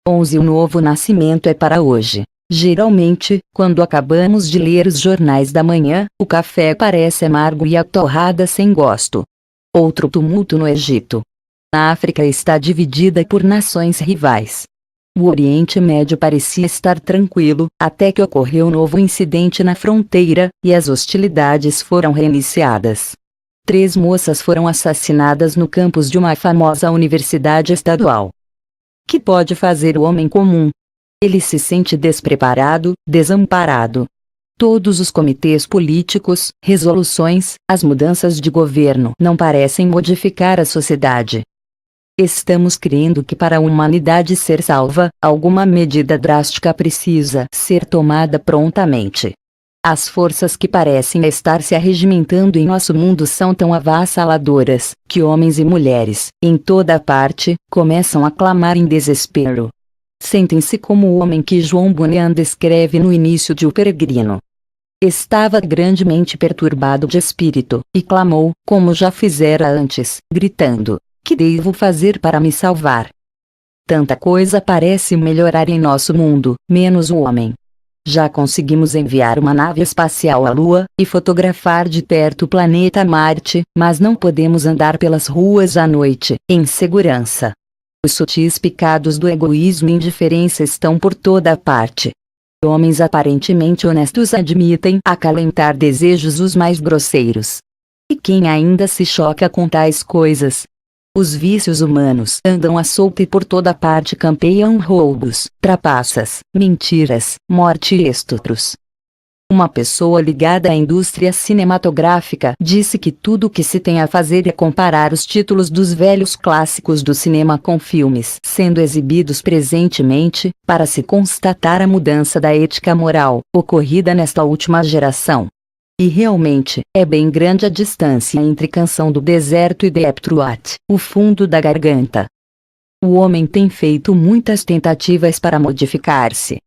11 O novo nascimento é para hoje. Geralmente, quando acabamos de ler os jornais da manhã, o café parece amargo e a torrada sem gosto. Outro tumulto no Egito. A África está dividida por nações rivais. O Oriente Médio parecia estar tranquilo, até que ocorreu um novo incidente na fronteira, e as hostilidades foram reiniciadas. 3 moças foram assassinadas no campus de uma famosa universidade estadual. Que pode fazer o homem comum? Ele se sente despreparado, desamparado. Todos os comitês políticos, resoluções, as mudanças de governo não parecem modificar a sociedade. Estamos crendo que para a humanidade ser salva, alguma medida drástica precisa ser tomada prontamente. As forças que parecem estar se arregimentando em nosso mundo são tão avassaladoras, que homens e mulheres, em toda parte, começam a clamar em desespero. Sentem-se como o homem que João Bunyan descreve no início de O Peregrino. Estava grandemente perturbado de espírito, e clamou, como já fizera antes, gritando: que devo fazer para me salvar? Tanta coisa parece melhorar em nosso mundo, menos o homem. Já conseguimos enviar uma nave espacial à Lua, e fotografar de perto o planeta Marte, mas não podemos andar pelas ruas à noite, em segurança. Os sutis pecados do egoísmo e indiferença estão por toda parte. Homens aparentemente honestos admitem acalentar desejos os mais grosseiros. E quem ainda se choca com tais coisas? Os vícios humanos andam à solta e por toda parte campeiam roubos, trapaças, mentiras, morte e estupros. Uma pessoa ligada à indústria cinematográfica disse que tudo o que se tem a fazer é comparar os títulos dos velhos clássicos do cinema com filmes sendo exibidos presentemente, para se constatar a mudança da ética moral ocorrida nesta última geração. E realmente, é bem grande a distância entre Canção do Deserto e Deep Throat, o fundo da garganta. O homem tem feito muitas tentativas para modificar-se.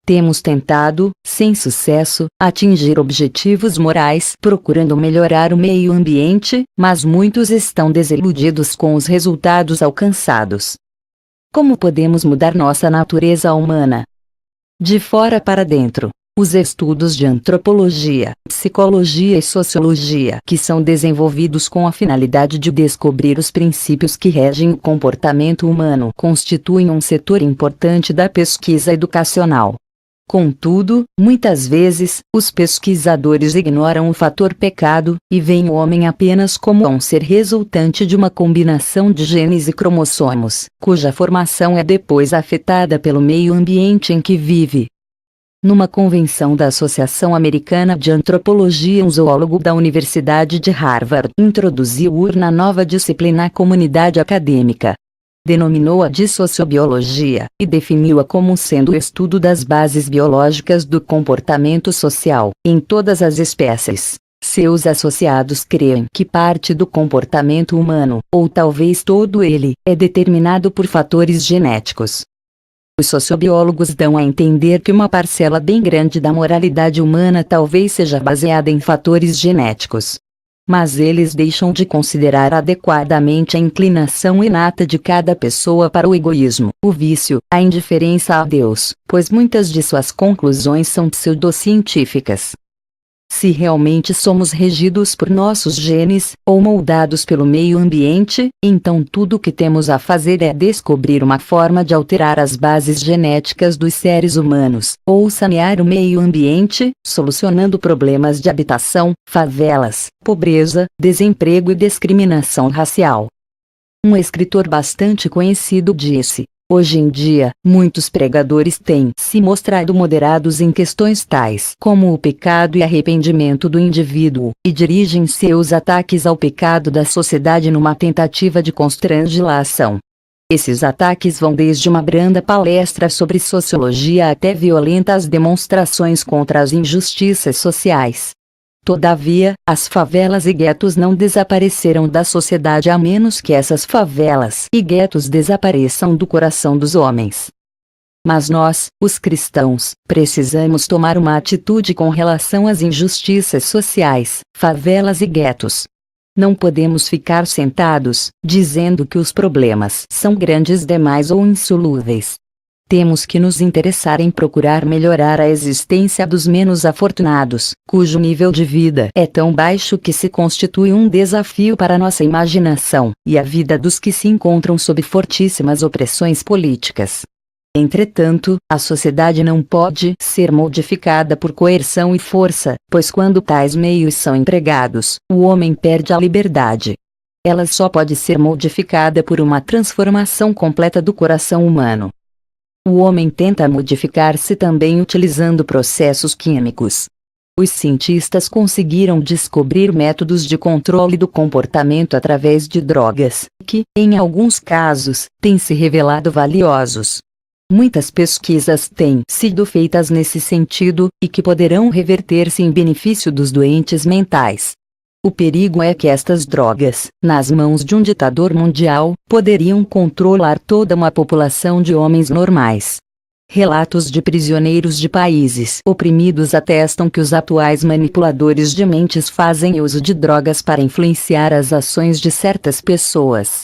Temos tentado, sem sucesso, atingir objetivos morais procurando melhorar o meio ambiente, mas muitos estão desiludidos com os resultados alcançados. Como podemos mudar nossa natureza humana? De fora para dentro. Os estudos de antropologia, psicologia e sociologia que são desenvolvidos com a finalidade de descobrir os princípios que regem o comportamento humano constituem um setor importante da pesquisa educacional. Contudo, muitas vezes, os pesquisadores ignoram o fator pecado, e veem o homem apenas como um ser resultante de uma combinação de genes e cromossomos, cuja formação é depois afetada pelo meio ambiente em que vive. Numa convenção da Associação Americana de Antropologia, um zoólogo da Universidade de Harvard introduziu uma nova disciplina à comunidade acadêmica. Denominou-a de sociobiologia, e definiu-a como sendo o estudo das bases biológicas do comportamento social, em todas as espécies. Seus associados creem que parte do comportamento humano, ou talvez todo ele, é determinado por fatores genéticos. Os sociobiólogos dão a entender que uma parcela bem grande da moralidade humana talvez seja baseada em fatores genéticos. Mas eles deixam de considerar adequadamente a inclinação inata de cada pessoa para o egoísmo, o vício, a indiferença a Deus, pois muitas de suas conclusões são pseudocientíficas. Se realmente somos regidos por nossos genes, ou moldados pelo meio ambiente, então tudo o que temos a fazer é descobrir uma forma de alterar as bases genéticas dos seres humanos, ou sanear o meio ambiente, solucionando problemas de habitação, favelas, pobreza, desemprego e discriminação racial. Um escritor bastante conhecido disse: hoje em dia, muitos pregadores têm se mostrado moderados em questões tais como o pecado e arrependimento do indivíduo, e dirigem seus ataques ao pecado da sociedade numa tentativa de constrangulação. Esses ataques vão desde uma branda palestra sobre sociologia até violentas demonstrações contra as injustiças sociais. Todavia, as favelas e guetos não desapareceram da sociedade a menos que essas favelas e guetos desapareçam do coração dos homens. Mas nós, os cristãos, precisamos tomar uma atitude com relação às injustiças sociais, favelas e guetos. Não podemos ficar sentados, dizendo que os problemas são grandes demais ou insolúveis. Temos que nos interessar em procurar melhorar a existência dos menos afortunados, cujo nível de vida é tão baixo que se constitui um desafio para nossa imaginação, e a vida dos que se encontram sob fortíssimas opressões políticas. Entretanto, a sociedade não pode ser modificada por coerção e força, pois quando tais meios são empregados, o homem perde a liberdade. Ela só pode ser modificada por uma transformação completa do coração humano. O homem tenta modificar-se também utilizando processos químicos. Os cientistas conseguiram descobrir métodos de controle do comportamento através de drogas, que, em alguns casos, têm se revelado valiosos. Muitas pesquisas têm sido feitas nesse sentido, e que poderão reverter-se em benefício dos doentes mentais. O perigo é que estas drogas, nas mãos de um ditador mundial, poderiam controlar toda uma população de homens normais. Relatos de prisioneiros de países oprimidos atestam que os atuais manipuladores de mentes fazem uso de drogas para influenciar as ações de certas pessoas.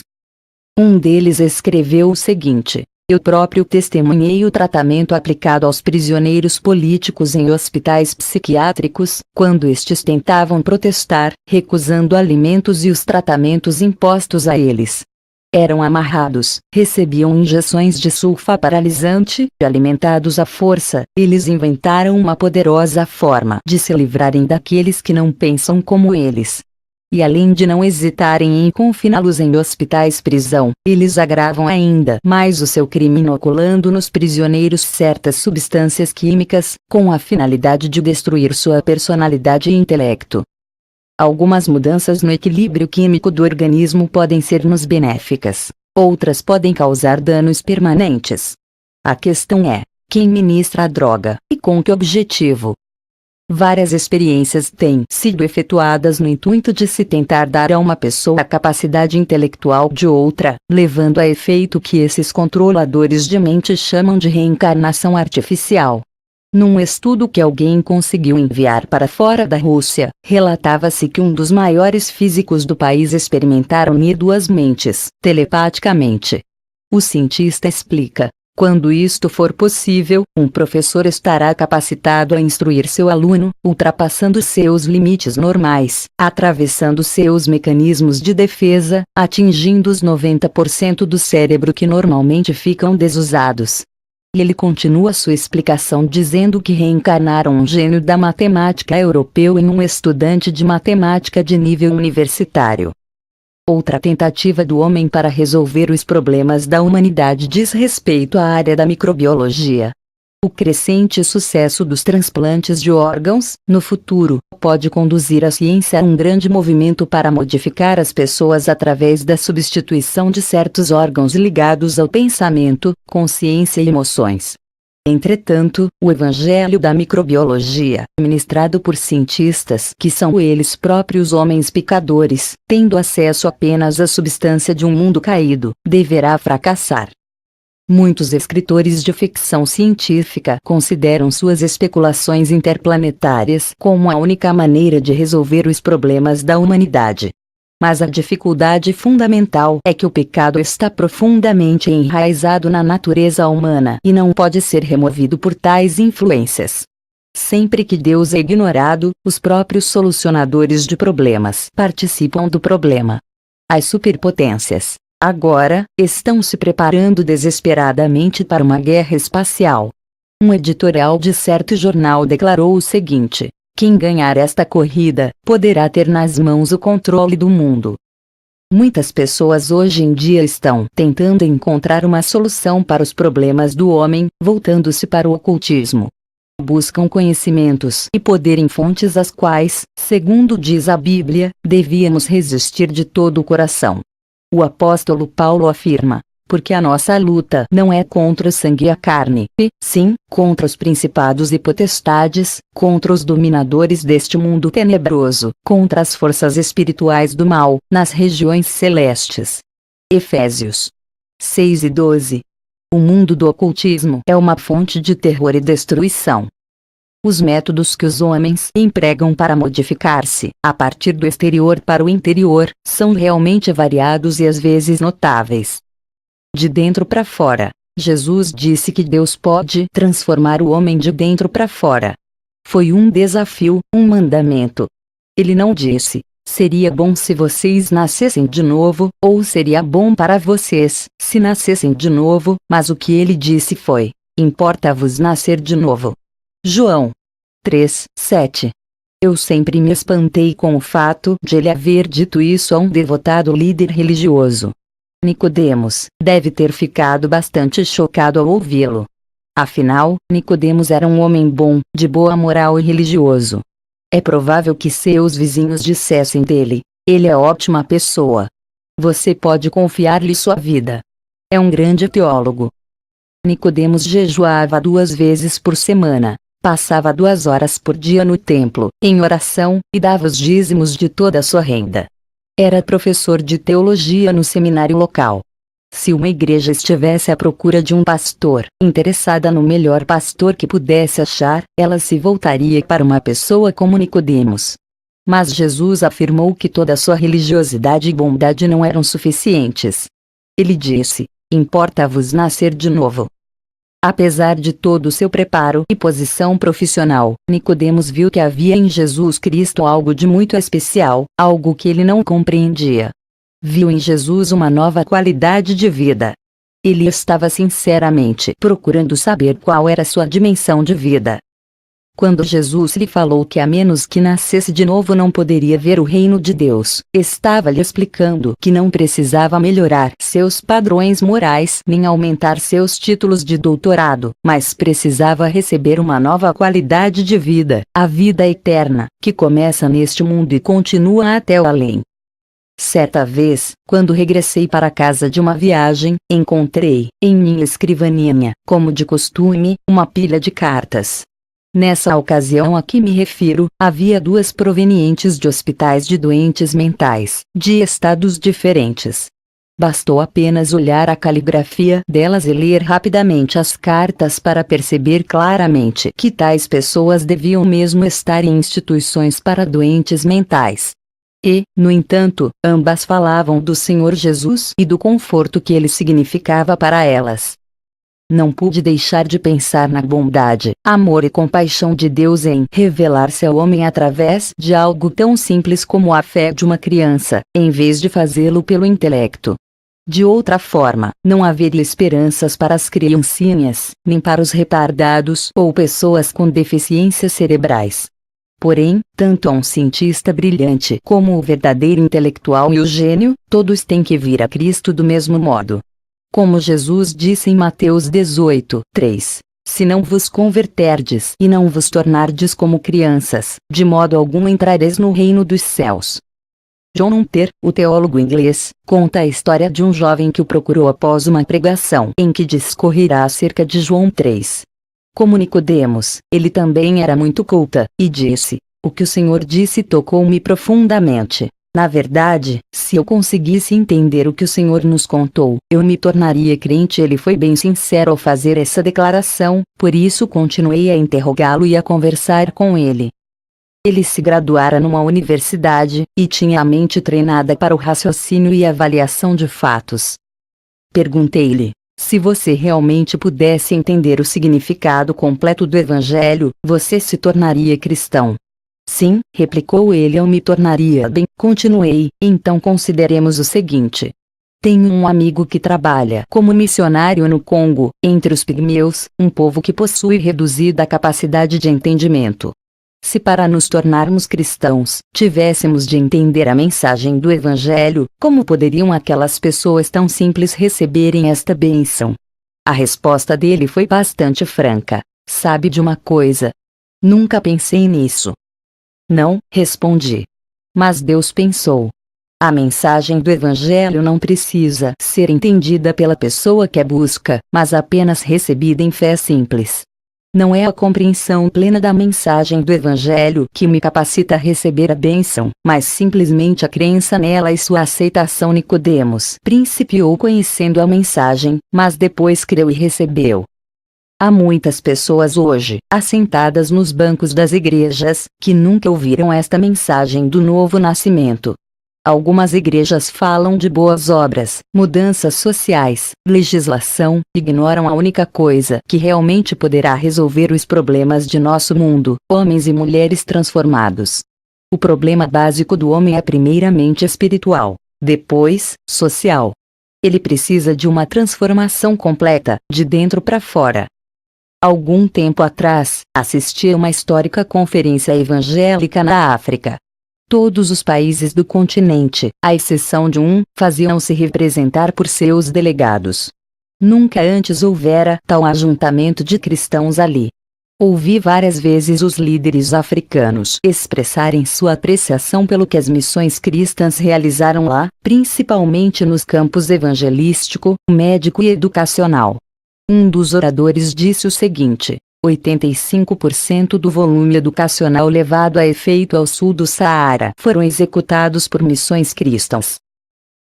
Um deles escreveu o seguinte: eu próprio testemunhei o tratamento aplicado aos prisioneiros políticos em hospitais psiquiátricos, quando estes tentavam protestar, recusando alimentos e os tratamentos impostos a eles. Eram amarrados, recebiam injeções de sulfa paralisante, e alimentados à força, eles inventaram uma poderosa forma de se livrarem daqueles que não pensam como eles. E além de não hesitarem em confiná-los em hospitais-prisão, eles agravam ainda mais o seu crime inoculando nos prisioneiros certas substâncias químicas, com a finalidade de destruir sua personalidade e intelecto. Algumas mudanças no equilíbrio químico do organismo podem ser-nos benéficas, outras podem causar danos permanentes. A questão é, quem ministra a droga, e com que objetivo? Várias experiências têm sido efetuadas no intuito de se tentar dar a uma pessoa a capacidade intelectual de outra, levando a efeito o que esses controladores de mente chamam de reencarnação artificial. Num estudo que alguém conseguiu enviar para fora da Rússia, relatava-se que um dos maiores físicos do país experimentara unir duas mentes, telepaticamente. O cientista explica: quando isto for possível, um professor estará capacitado a instruir seu aluno, ultrapassando seus limites normais, atravessando seus mecanismos de defesa, atingindo os 90% do cérebro que normalmente ficam desusados. E ele continua sua explicação dizendo que reencarnaram um gênio da matemática europeu em um estudante de matemática de nível universitário. Outra tentativa do homem para resolver os problemas da humanidade diz respeito à área da microbiologia. O crescente sucesso dos transplantes de órgãos, no futuro, pode conduzir a ciência a um grande movimento para modificar as pessoas através da substituição de certos órgãos ligados ao pensamento, consciência e emoções. Entretanto, o evangelho da microbiologia, ministrado por cientistas que são eles próprios homens pecadores, tendo acesso apenas à substância de um mundo caído, deverá fracassar. Muitos escritores de ficção científica consideram suas especulações interplanetárias como a única maneira de resolver os problemas da humanidade. Mas a dificuldade fundamental é que o pecado está profundamente enraizado na natureza humana e não pode ser removido por tais influências. Sempre que Deus é ignorado, os próprios solucionadores de problemas participam do problema. As superpotências, agora, estão se preparando desesperadamente para uma guerra espacial. Um editorial de certo jornal declarou o seguinte: quem ganhar esta corrida, poderá ter nas mãos o controle do mundo. Muitas pessoas hoje em dia estão tentando encontrar uma solução para os problemas do homem, voltando-se para o ocultismo. Buscam conhecimentos e poder em fontes às quais, segundo diz a Bíblia, devíamos resistir de todo o coração. O apóstolo Paulo afirma: porque a nossa luta não é contra o sangue e a carne, e, sim, contra os principados e potestades, contra os dominadores deste mundo tenebroso, contra as forças espirituais do mal, nas regiões celestes. Efésios 6:12. O mundo do ocultismo é uma fonte de terror e destruição. Os métodos que os homens empregam para modificar-se, a partir do exterior para o interior, são realmente variados e às vezes notáveis. De dentro para fora, Jesus disse que Deus pode transformar o homem de dentro para fora. Foi um desafio, um mandamento. Ele não disse: seria bom se vocês nascessem de novo, ou seria bom para vocês, se nascessem de novo, mas o que ele disse foi: importa-vos nascer de novo. João 3:7. Eu sempre me espantei com o fato de ele haver dito isso a um devotado líder religioso. Nicodemos deve ter ficado bastante chocado ao ouvi-lo. Afinal, Nicodemos era um homem bom, de boa moral e religioso. É provável que seus vizinhos dissessem dele: ele é ótima pessoa. Você pode confiar-lhe sua vida. É um grande teólogo. Nicodemos jejuava 2 vezes por semana, passava 2 horas por dia no templo, em oração, e dava os dízimos de toda a sua renda. Era professor de teologia no seminário local. Se uma igreja estivesse à procura de um pastor, interessada no melhor pastor que pudesse achar, ela se voltaria para uma pessoa como Nicodemos. Mas Jesus afirmou que toda a sua religiosidade e bondade não eram suficientes. Ele disse: importa-vos nascer de novo. Apesar de todo o seu preparo e posição profissional, Nicodemos viu que havia em Jesus Cristo algo de muito especial, algo que ele não compreendia. Viu em Jesus uma nova qualidade de vida. Ele estava sinceramente procurando saber qual era sua dimensão de vida. Quando Jesus lhe falou que a menos que nascesse de novo não poderia ver o reino de Deus, estava lhe explicando que não precisava melhorar seus padrões morais nem aumentar seus títulos de doutorado, mas precisava receber uma nova qualidade de vida, a vida eterna, que começa neste mundo e continua até o além. Certa vez, quando regressei para a casa de uma viagem, encontrei, em minha escrivaninha, como de costume, uma pilha de cartas. Nessa ocasião a que me refiro, havia 2 provenientes de hospitais de doentes mentais, de estados diferentes. Bastou apenas olhar a caligrafia delas e ler rapidamente as cartas para perceber claramente que tais pessoas deviam mesmo estar em instituições para doentes mentais. E, no entanto, ambas falavam do Senhor Jesus e do conforto que ele significava para elas. Não pude deixar de pensar na bondade, amor e compaixão de Deus em revelar-se ao homem através de algo tão simples como a fé de uma criança, em vez de fazê-lo pelo intelecto. De outra forma, não haveria esperanças para as criancinhas, nem para os retardados ou pessoas com deficiências cerebrais. Porém, tanto a um cientista brilhante como o verdadeiro intelectual e o gênio, todos têm que vir a Cristo do mesmo modo. Como Jesus disse em Mateus 18:3, se não vos converterdes e não vos tornardes como crianças, de modo algum entrareis no reino dos céus. John Hunter, o teólogo inglês, conta a história de um jovem que o procurou após uma pregação em que discorrerá acerca de João 3. Como Nicodemos, ele também era muito culta, e disse: o que o Senhor disse tocou-me profundamente. Na verdade, se eu conseguisse entender o que o Senhor nos contou, eu me tornaria crente. Ele foi bem sincero ao fazer essa declaração, por isso continuei a interrogá-lo e a conversar com ele. Ele se graduara numa universidade, e tinha a mente treinada para o raciocínio e avaliação de fatos. Perguntei-lhe: se você realmente pudesse entender o significado completo do Evangelho, você se tornaria cristão? Sim, replicou ele, eu me tornaria bem. Continuei, então consideremos o seguinte. Tenho um amigo que trabalha como missionário no Congo, entre os pigmeus, um povo que possui reduzida capacidade de entendimento. Se para nos tornarmos cristãos, tivéssemos de entender a mensagem do Evangelho, como poderiam aquelas pessoas tão simples receberem esta bênção? A resposta dele foi bastante franca. Sabe de uma coisa? Nunca pensei nisso. Não, respondi. Mas Deus pensou. A mensagem do Evangelho não precisa ser entendida pela pessoa que a busca, mas apenas recebida em fé simples. Não é a compreensão plena da mensagem do Evangelho que me capacita a receber a bênção, mas simplesmente a crença nela e sua aceitação. Nicodemos principiou conhecendo a mensagem, mas depois creu e recebeu. Há muitas pessoas hoje, assentadas nos bancos das igrejas, que nunca ouviram esta mensagem do novo nascimento. Algumas igrejas falam de boas obras, mudanças sociais, legislação, ignoram a única coisa que realmente poderá resolver os problemas de nosso mundo: homens e mulheres transformados. O problema básico do homem é primeiramente espiritual, depois, social. Ele precisa de uma transformação completa, de dentro para fora. Algum tempo atrás, assisti a uma histórica conferência evangélica na África. Todos os países do continente, à exceção de um, faziam-se representar por seus delegados. Nunca antes houvera tal ajuntamento de cristãos ali. Ouvi várias vezes os líderes africanos expressarem sua apreciação pelo que as missões cristãs realizaram lá, principalmente nos campos evangelístico, médico e educacional. Um dos oradores disse o seguinte: 85% do volume educacional levado a efeito ao sul do Saara foram executados por missões cristãs.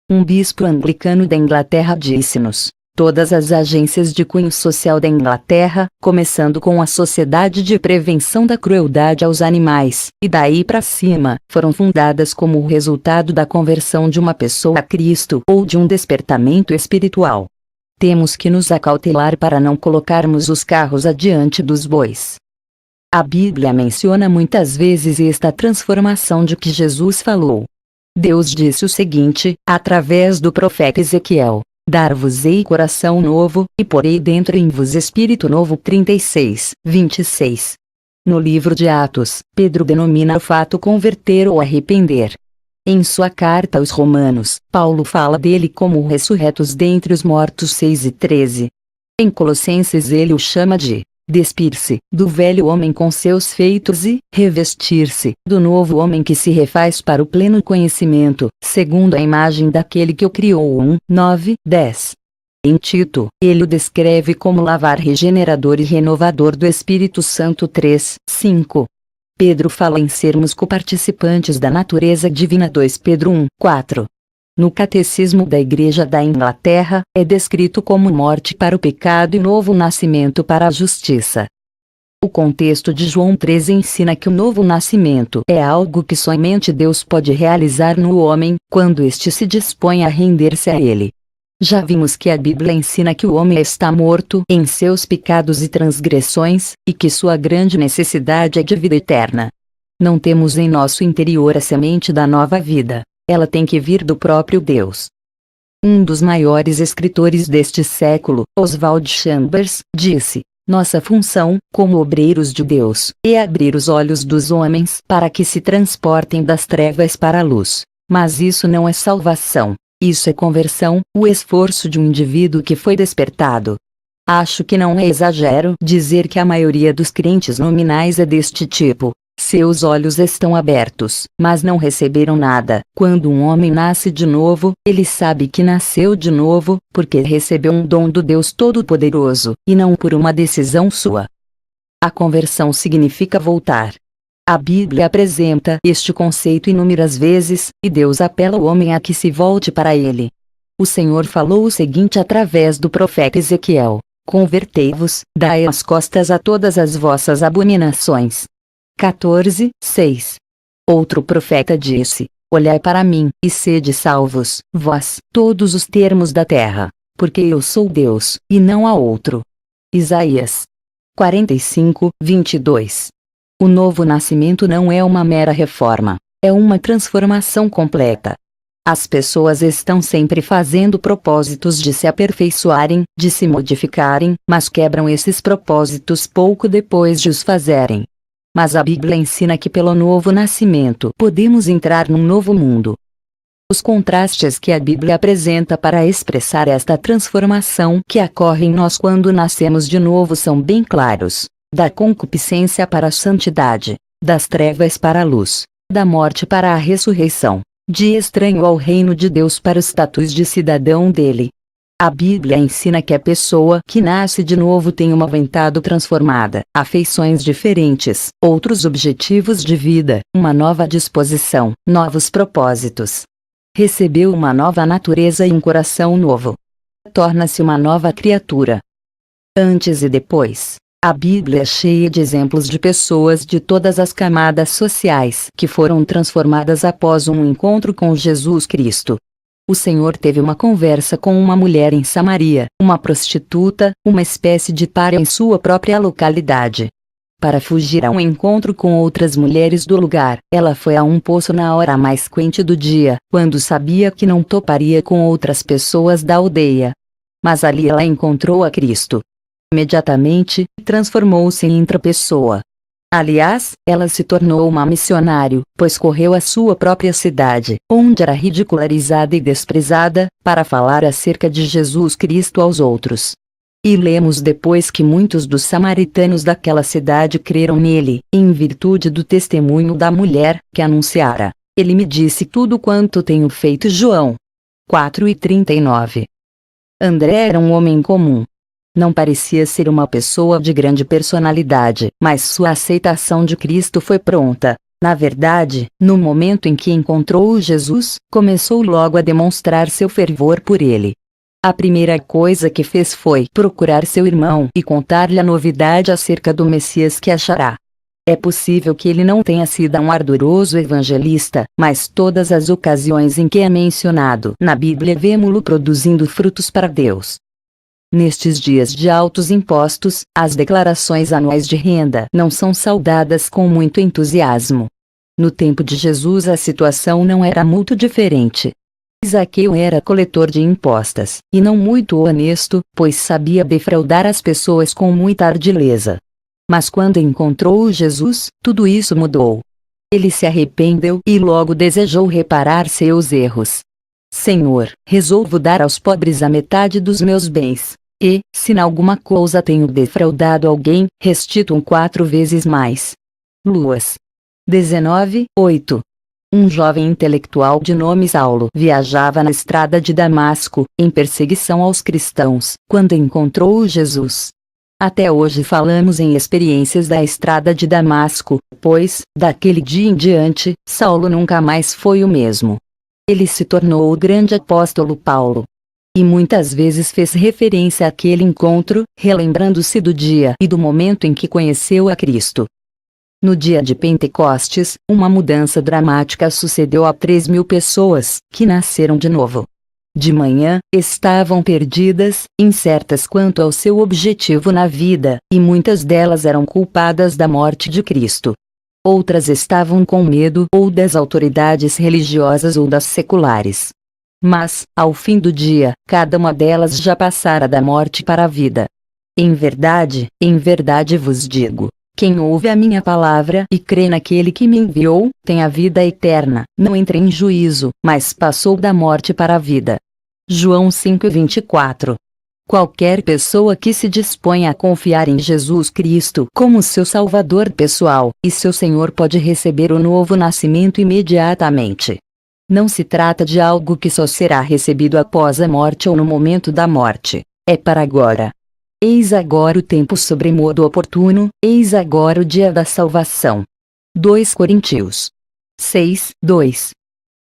Um bispo anglicano da Inglaterra disse-nos: todas as agências de cunho social da Inglaterra, começando com a Sociedade de Prevenção da Crueldade aos Animais, e daí para cima, foram fundadas como o resultado da conversão de uma pessoa a Cristo ou de um despertamento espiritual. Temos que nos acautelar para não colocarmos os carros adiante dos bois. A Bíblia menciona muitas vezes esta transformação de que Jesus falou. Deus disse o seguinte, através do profeta Ezequiel: dar-vos-ei coração novo, e porei dentro em vos espírito novo. 36, 26. No livro de Atos, Pedro denomina o fato converter ou arrepender. Em sua carta aos Romanos, Paulo fala dele como ressurretos dentre os mortos. 6 e 13. Em Colossenses ele o chama de despir-se do velho homem com seus feitos e revestir-se do novo homem que se refaz para o pleno conhecimento, segundo a imagem daquele que o criou. 1, 9, 10. Em Tito, ele o descreve como lavar regenerador e renovador do Espírito Santo. 3, 5. Pedro fala em sermos coparticipantes da natureza divina. 2 Pedro 1, 4. No Catecismo da Igreja da Inglaterra, é descrito como morte para o pecado e novo nascimento para a justiça. O contexto de João 13 ensina que o novo nascimento é algo que somente Deus pode realizar no homem, quando este se dispõe a render-se a Ele. Já vimos que a Bíblia ensina que o homem está morto em seus pecados e transgressões, e que sua grande necessidade é de vida eterna. Não temos em nosso interior a semente da nova vida. Ela tem que vir do próprio Deus. Um dos maiores escritores deste século, Oswald Chambers, disse: nossa função, como obreiros de Deus, é abrir os olhos dos homens para que se transportem das trevas para a luz. Mas isso não é salvação. Isso é conversão, o esforço de um indivíduo que foi despertado. Acho que não é exagero dizer que a maioria dos crentes nominais é deste tipo. Seus olhos estão abertos, mas não receberam nada. Quando um homem nasce de novo, ele sabe que nasceu de novo, porque recebeu um dom do Deus Todo-Poderoso, e não por uma decisão sua. A conversão significa voltar. A Bíblia apresenta este conceito inúmeras vezes, e Deus apela o homem a que se volte para ele. O Senhor falou o seguinte através do profeta Ezequiel: convertei-vos, dai as costas a todas as vossas abominações. 14, 6. Outro profeta disse: olhai para mim, e sede salvos, vós, todos os termos da terra, porque eu sou Deus, e não há outro. Isaías 45, 22. O novo nascimento não é uma mera reforma, é uma transformação completa. As pessoas estão sempre fazendo propósitos de se aperfeiçoarem, de se modificarem, mas quebram esses propósitos pouco depois de os fazerem. Mas a Bíblia ensina que pelo novo nascimento podemos entrar num novo mundo. Os contrastes que a Bíblia apresenta para expressar esta transformação que ocorre em nós quando nascemos de novo são bem claros. Da concupiscência para a santidade, das trevas para a luz, da morte para a ressurreição, de estranho ao reino de Deus para o status de cidadão dele. A Bíblia ensina que a pessoa que nasce de novo tem uma vontade transformada, afeições diferentes, outros objetivos de vida, uma nova disposição, novos propósitos. Recebeu uma nova natureza e um coração novo. Torna-se uma nova criatura. Antes e depois. A Bíblia é cheia de exemplos de pessoas de todas as camadas sociais que foram transformadas após um encontro com Jesus Cristo. O Senhor teve uma conversa com uma mulher em Samaria, uma prostituta, uma espécie de pária em sua própria localidade. Para fugir a um encontro com outras mulheres do lugar, ela foi a um poço na hora mais quente do dia, quando sabia que não toparia com outras pessoas da aldeia. Mas ali ela encontrou a Cristo. Imediatamente, transformou-se em outra pessoa. Aliás, ela se tornou uma missionária, pois correu à sua própria cidade, onde era ridicularizada e desprezada, para falar acerca de Jesus Cristo aos outros. E lemos depois que muitos dos samaritanos daquela cidade creram nele, em virtude do testemunho da mulher, que anunciara: "Ele me disse tudo quanto tenho feito." João 4:39. André era um homem comum. Não parecia ser uma pessoa de grande personalidade, mas sua aceitação de Cristo foi pronta. Na verdade, no momento em que encontrou Jesus, começou logo a demonstrar seu fervor por ele. A primeira coisa que fez foi procurar seu irmão e contar-lhe a novidade acerca do Messias que achará. É possível que ele não tenha sido um ardoroso evangelista, mas todas as ocasiões em que é mencionado na Bíblia vemo-lo produzindo frutos para Deus. Nestes dias de altos impostos, as declarações anuais de renda não são saudadas com muito entusiasmo. No tempo de Jesus a situação não era muito diferente. Zaqueu era coletor de impostos, e não muito honesto, pois sabia defraudar as pessoas com muita ardileza. Mas quando encontrou Jesus, tudo isso mudou. Ele se arrependeu e logo desejou reparar seus erros. "Senhor, resolvo dar aos pobres a metade dos meus bens. E, se em alguma coisa tenho defraudado alguém, restituo 4 vezes mais." Lucas 19:8. Um jovem intelectual de nome Saulo viajava na estrada de Damasco, em perseguição aos cristãos, quando encontrou Jesus. Até hoje falamos em experiências da estrada de Damasco, pois, daquele dia em diante, Saulo nunca mais foi o mesmo. Ele se tornou o grande apóstolo Paulo. E muitas vezes fez referência àquele encontro, relembrando-se do dia e do momento em que conheceu a Cristo. No dia de Pentecostes, uma mudança dramática sucedeu a 3.000 pessoas, que nasceram de novo. De manhã, estavam perdidas, incertas quanto ao seu objetivo na vida, e muitas delas eram culpadas da morte de Cristo. Outras estavam com medo ou das autoridades religiosas ou das seculares. Mas, ao fim do dia, cada uma delas já passara da morte para a vida. Em verdade vos digo: quem ouve a minha palavra e crê naquele que me enviou, tem a vida eterna, não entra em juízo, mas passou da morte para a vida. João 5:24. Qualquer pessoa que se disponha a confiar em Jesus Cristo como seu Salvador pessoal e seu Senhor pode receber o novo nascimento imediatamente. Não se trata de algo que só será recebido após a morte ou no momento da morte. É para agora. Eis agora o tempo sobremodo oportuno, eis agora o dia da salvação. 2 Coríntios 6:2.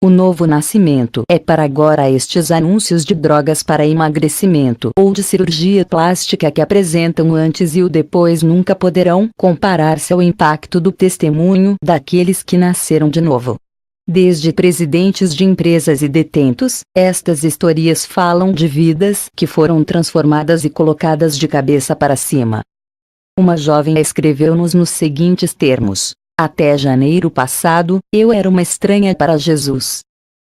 O novo nascimento é para agora. Estes anúncios de drogas para emagrecimento ou de cirurgia plástica que apresentam o antes e o depois nunca poderão comparar-se ao impacto do testemunho daqueles que nasceram de novo. Desde presidentes de empresas e detentos, estas histórias falam de vidas que foram transformadas e colocadas de cabeça para cima. Uma jovem escreveu-nos nos seguintes termos: até janeiro passado, eu era uma estranha para Jesus.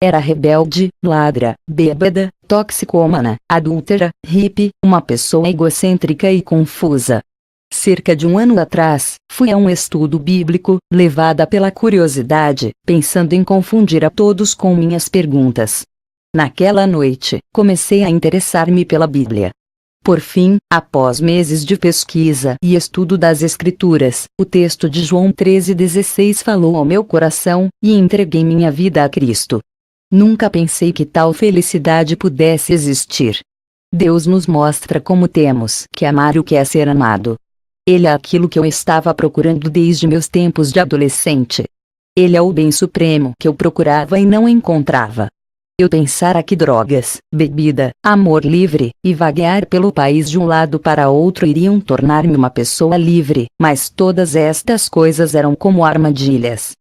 Era rebelde, ladra, bêbada, toxicômana, adúltera, hippie, uma pessoa egocêntrica e confusa. Cerca de um ano atrás, fui a um estudo bíblico, levada pela curiosidade, pensando em confundir a todos com minhas perguntas. Naquela noite, comecei a interessar-me pela Bíblia. Por fim, após meses de pesquisa e estudo das Escrituras, o texto de João 13:16 falou ao meu coração, e entreguei minha vida a Cristo. Nunca pensei que tal felicidade pudesse existir. Deus nos mostra como temos que amar o que é ser amado. Ele é aquilo que eu estava procurando desde meus tempos de adolescente. Ele é o bem supremo que eu procurava e não encontrava. Eu pensara que drogas, bebida, amor livre, e vaguear pelo país de um lado para outro iriam tornar-me uma pessoa livre, mas todas estas coisas eram como armadilhas.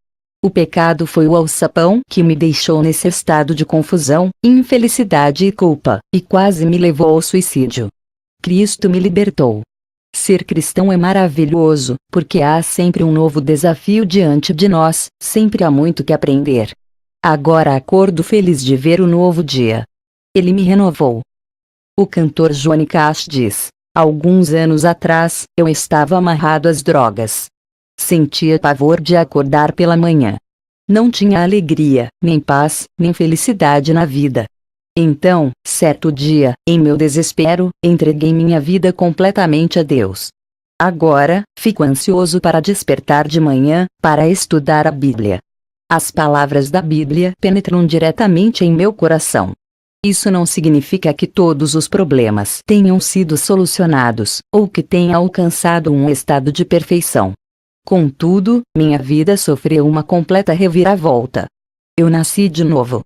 O pecado foi o alçapão que me deixou nesse estado de confusão, infelicidade e culpa, e quase me levou ao suicídio. Cristo me libertou. Ser cristão é maravilhoso, porque há sempre um novo desafio diante de nós, sempre há muito que aprender. Agora acordo feliz de ver o novo dia. Ele me renovou. O cantor Johnny Cash diz: alguns anos atrás, eu estava amarrado às drogas. Sentia pavor de acordar pela manhã. Não tinha alegria, nem paz, nem felicidade na vida. Então, certo dia, em meu desespero, entreguei minha vida completamente a Deus. Agora, fico ansioso para despertar de manhã, para estudar a Bíblia. As palavras da Bíblia penetram diretamente em meu coração. Isso não significa que todos os problemas tenham sido solucionados, ou que tenha alcançado um estado de perfeição. Contudo, minha vida sofreu uma completa reviravolta. Eu nasci de novo.